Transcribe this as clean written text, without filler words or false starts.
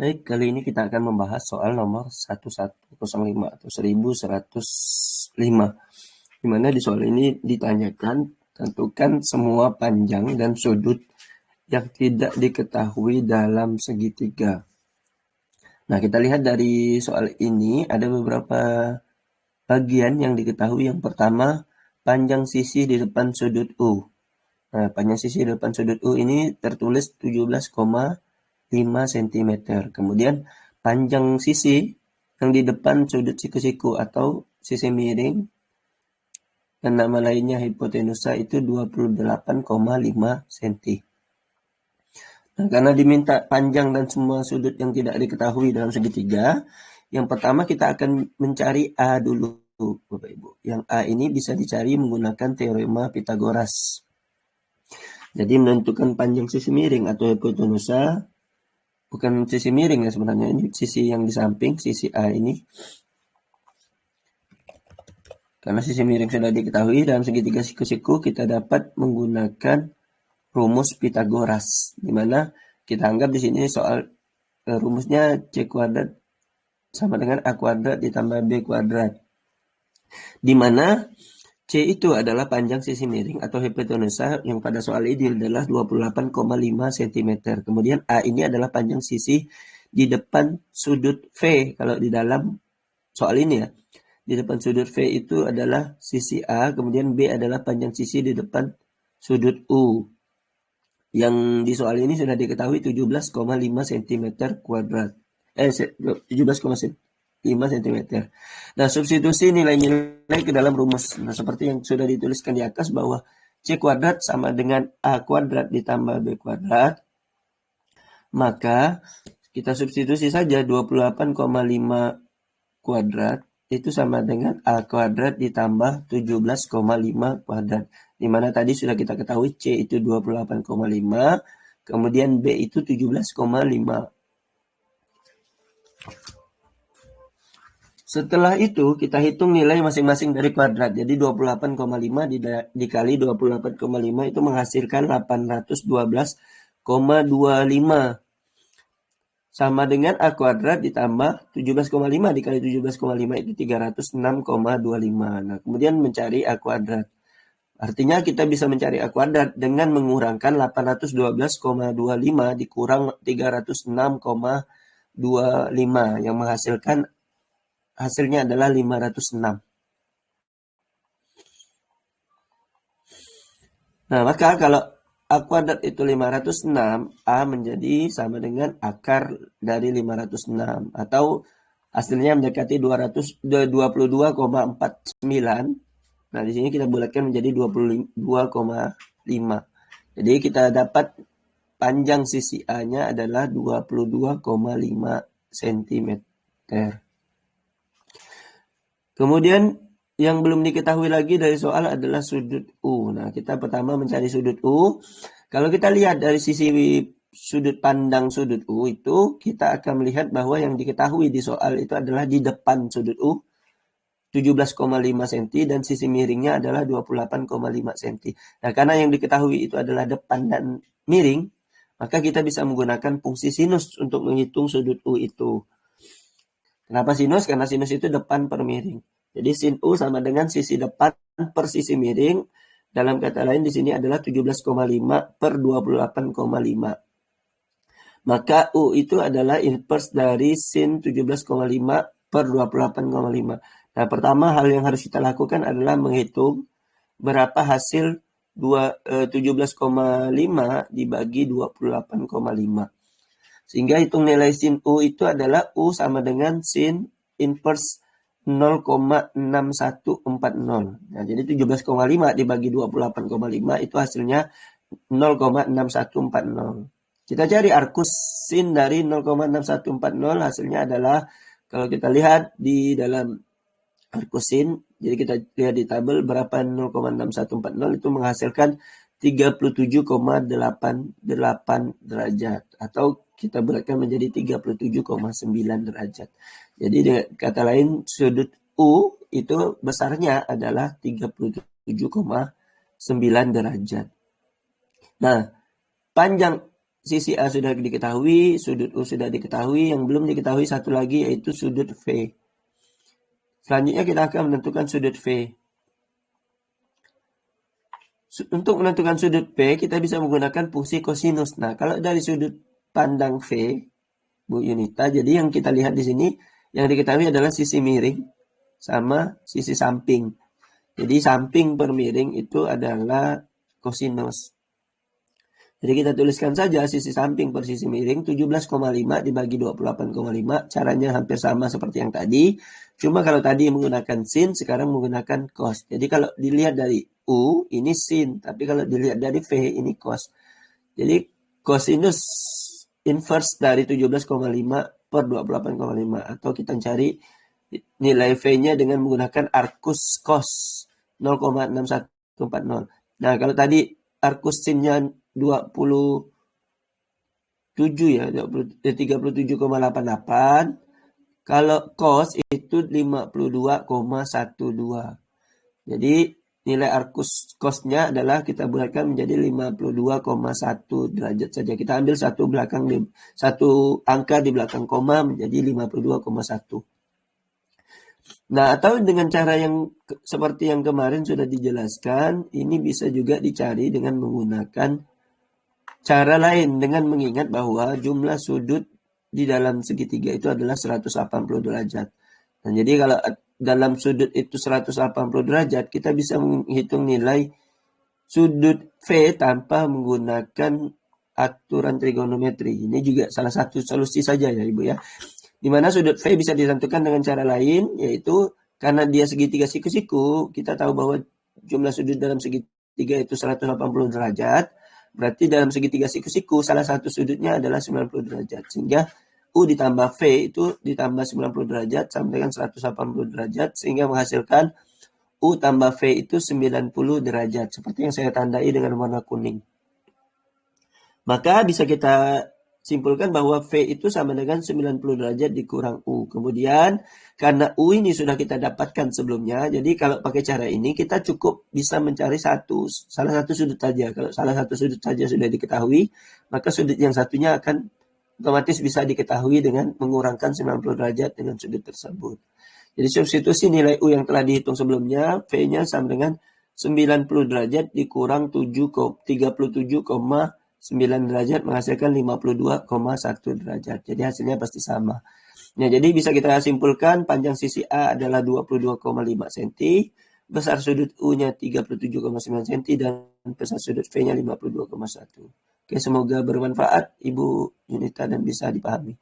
Baik, kali ini kita akan membahas soal nomor 1105 atau 1105. Di mana di soal ini ditanyakan, tentukan semua panjang dan sudut yang tidak diketahui dalam segitiga. Nah, kita lihat dari soal ini ada beberapa bagian yang diketahui. Yang pertama, panjang sisi di depan sudut U. Nah, panjang sisi di depan sudut U ini tertulis 17,5 cm. Kemudian panjang sisi yang di depan sudut siku-siku atau sisi miring dan nama lainnya hipotenusa itu 28,5 cm. Nah, karena diminta panjang dan semua sudut yang tidak diketahui dalam segitiga, yang pertama kita akan mencari A dulu, Bapak Ibu. Yang A ini bisa dicari menggunakan teorema Pythagoras. Jadi menentukan panjang sisi miring atau hipotenusa, bukan sisi miring ya sebenarnya, ini sisi yang di samping, sisi A ini. Karena sisi miring sudah diketahui, dalam segitiga siku-siku kita dapat menggunakan rumus Pythagoras, di mana kita anggap di sini soal rumusnya C kuadrat sama dengan A kuadrat ditambah B kuadrat, di mana C itu adalah panjang sisi miring atau hipotenusa yang pada soal ini adalah 28,5 cm. Kemudian A ini adalah panjang sisi di depan sudut V. Kalau di dalam soal ini ya, di depan sudut V itu adalah sisi A, kemudian B adalah panjang sisi di depan sudut U. Yang di soal ini sudah diketahui 17,5 cm kuadrat. 17,5 cm. Nah, substitusi nilai-nilai ke dalam rumus. Nah, seperti yang sudah dituliskan di atas bahwa C kuadrat sama dengan A kuadrat ditambah B kuadrat. Maka kita substitusi saja 28,5 kuadrat itu sama dengan A kuadrat ditambah 17,5 kuadrat. Dimana tadi sudah kita ketahui C itu 28,5, kemudian B itu 17,5. Setelah itu kita hitung nilai masing-masing dari kuadrat. Jadi 28,5 dikali 28,5 itu menghasilkan 812,25. Sama dengan A kuadrat ditambah 17,5 dikali 17,5 itu 306,25. Nah, kemudian mencari A kuadrat. Artinya kita bisa mencari A kuadrat dengan mengurangkan 812,25 dikurang 306,25 yang menghasilkan hasilnya adalah 506. Nah, maka kalau A kuadrat itu 506, A menjadi sama dengan akar dari 506 atau hasilnya mendekati 22,49. Nah, di sini kita bulatkan menjadi 22,5. Jadi kita dapat panjang sisi A-nya adalah 22,5 cm. Kemudian yang belum diketahui lagi dari soal adalah sudut U. Nah, kita pertama mencari sudut U. Kalau kita lihat dari sisi sudut pandang sudut U itu, kita akan melihat bahwa yang diketahui di soal itu adalah di depan sudut U 17,5 cm dan sisi miringnya adalah 28,5 cm. Nah, karena yang diketahui itu adalah depan dan miring, maka kita bisa menggunakan fungsi sinus untuk menghitung sudut U itu. Kenapa sinus? Karena sinus itu depan per miring. Jadi sin U sama dengan sisi depan per sisi miring. Dalam kata lain di sini adalah 17,5 per 28,5. Maka U itu adalah inverse dari sin 17,5 per 28,5. Nah, pertama hal yang harus kita lakukan adalah menghitung berapa hasil 17,5 dibagi 28,5. Sehingga hitung nilai sin U itu adalah U sama dengan sin inverse 0,6140. Nah, jadi 17,5 dibagi 28,5 itu hasilnya 0,6140. Kita cari arcus sin dari 0,6140, hasilnya adalah kalau kita lihat di dalam arcus sin, jadi kita lihat di tabel berapa 0,6140 itu menghasilkan 37,88 derajat atau kita bulatkan menjadi 37,9 derajat. Jadi dengan kata lain sudut U itu besarnya adalah 37,9 derajat. Nah, panjang sisi A sudah diketahui, sudut U sudah diketahui, yang belum diketahui satu lagi yaitu sudut V. Selanjutnya kita akan menentukan sudut V. Untuk menentukan sudut V, kita bisa menggunakan fungsi kosinus. Nah, kalau dari sudut pandang V, Bu Yunita, jadi yang kita lihat di sini, yang diketahui adalah sisi miring sama sisi samping. Jadi samping per miring itu adalah kosinus. Jadi kita tuliskan saja sisi samping per sisi miring 17,5 dibagi 28,5. Caranya hampir sama seperti yang tadi. Cuma kalau tadi menggunakan sin, sekarang menggunakan cos. Jadi kalau dilihat dari U, ini sin. Tapi kalau dilihat dari V, ini cos. Jadi kosinus inverse dari 17,5 per 28,5. Atau kita cari nilai V-nya dengan menggunakan arcus cos 0,6140. Nah, kalau tadi arcus sin-nya 27 ya, 37,88. Kalau cos itu 52,12. Jadi nilai arcus cosnya adalah kita bulatkan menjadi 52,1 derajat saja. Kita ambil satu angka di belakang koma menjadi 52,1. Nah, atau dengan cara yang seperti yang kemarin sudah dijelaskan, ini bisa juga dicari dengan menggunakan cara lain, dengan mengingat bahwa jumlah sudut di dalam segitiga itu adalah 180 derajat. Dan jadi kalau dalam sudut itu 180 derajat, kita bisa menghitung nilai sudut V tanpa menggunakan aturan trigonometri. Ini juga salah satu solusi saja ya Ibu ya. Di mana sudut V bisa ditentukan dengan cara lain, yaitu karena dia segitiga siku-siku, kita tahu bahwa jumlah sudut dalam segitiga itu 180 derajat. Berarti dalam segitiga siku-siku, salah satu sudutnya adalah 90 derajat. Sehingga U ditambah V itu ditambah 90 derajat sama dengan 180 derajat. Sehingga menghasilkan U tambah V itu 90 derajat. Seperti yang saya tandai dengan warna kuning. Maka bisa kita simpulkan bahwa V itu sama dengan 90 derajat dikurang U. Kemudian karena U ini sudah kita dapatkan sebelumnya, jadi kalau pakai cara ini kita cukup bisa mencari salah satu sudut saja. Kalau salah satu sudut saja sudah diketahui, maka sudut yang satunya akan otomatis bisa diketahui dengan mengurangkan 90 derajat dengan sudut tersebut. Jadi substitusi nilai U yang telah dihitung sebelumnya, V-nya sama dengan 90 derajat dikurang 37,9 derajat menghasilkan 52,1 derajat. Jadi hasilnya pasti sama. Nah, jadi bisa kita simpulkan panjang sisi A adalah 22,5 cm, besar sudut U-nya 37,9 cm, dan besar sudut V-nya 52,1. Oke, semoga bermanfaat Ibu Yunita dan bisa dipahami.